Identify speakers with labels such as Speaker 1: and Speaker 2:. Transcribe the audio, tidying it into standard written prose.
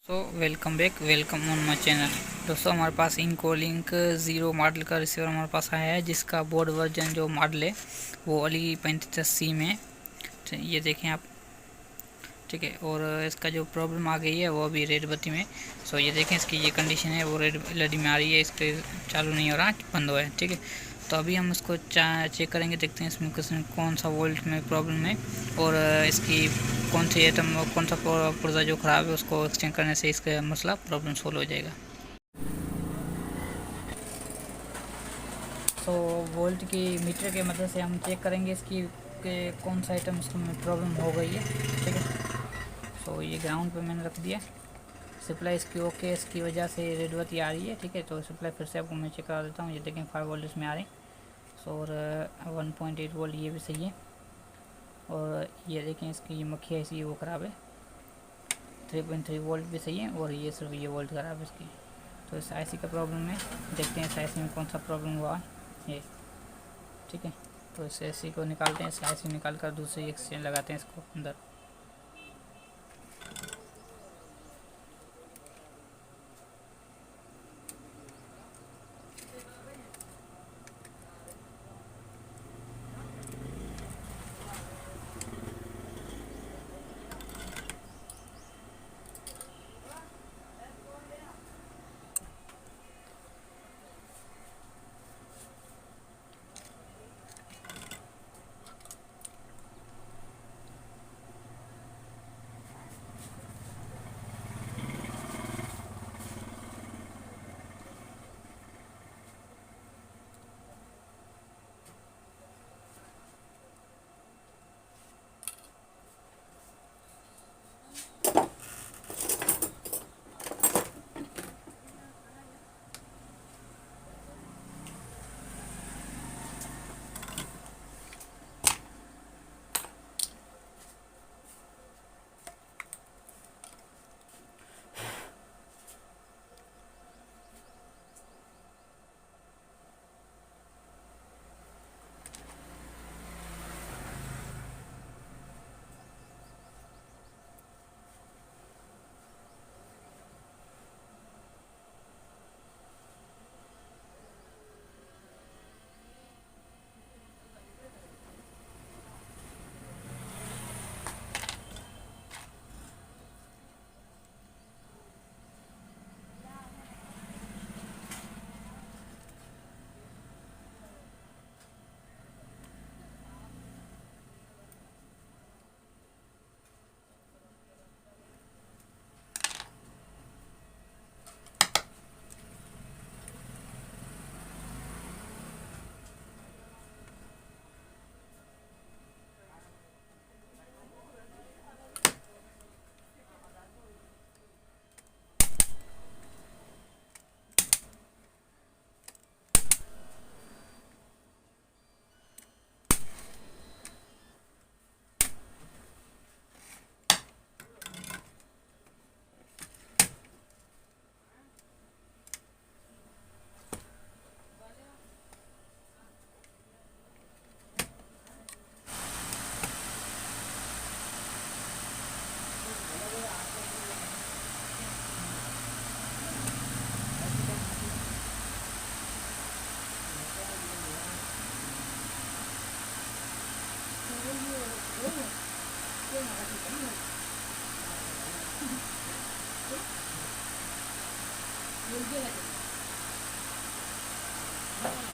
Speaker 1: तो welcome on my channel. दोस्तों हमारे पास इनको लिंक 0 मॉडल का रिसीवर हमारे पास आया है, जिसका बोर्ड वर्जन जो मॉडल है वो अली 35C में। तो ये देखें आप, ठीक है। और इसका जो प्रॉब्लम आ गई है वो अभी रेड बत्ती में। सो ये देखें, इसकी ये कंडीशन है, वो रेड एलईडी में आ रही है, इसके चालू नहीं हो रहा, बंद हुआ है, ठीक है। तो अभी हम इसको चेक करेंगे, देखते हैं इसमें कौन सा वोल्ट में प्रॉब्लम है और इसकी कौन सी आइटम, कौन सा पुर्जा जो ख़राब है उसको एक्सचेंज करने से इसका मसला प्रॉब्लम सोल्व हो जाएगा। तो वोल्ट की मीटर के मदद से हम चेक करेंगे इसकी के कौन सा आइटम इसमें प्रॉब्लम हो गई है, ठीक है। सो ये ग्राउंड पे मैंने रख दिया। सप्लाई इसकी ओके, इसकी वजह से रेड बत्ती आ रही है, ठीक है। तो सप्लाई फिर से आपको मैं चेक करा देता हूँ। ये देखें 5 वोल्ट इसमें आ रहे हैं। सो और 1.8 वोल्ट ये भी सही है। और ये देखें इसकी ये मक्खी ऐसी वो ख़राब है। 3.3 वोल्ट भी सही है और ये सिर्फ ये वोल्ट ख़राब है इसकी। तो इस आईसी का प्रॉब्लम है, देखते हैं इस आईसी में कौन सा प्रॉब्लम हुआ है ये, ठीक है। तो इस आईसी को निकालते हैं, इस आईसी निकाल कर दूसरी एक्सचेंज लगाते हैं इसको अंदर।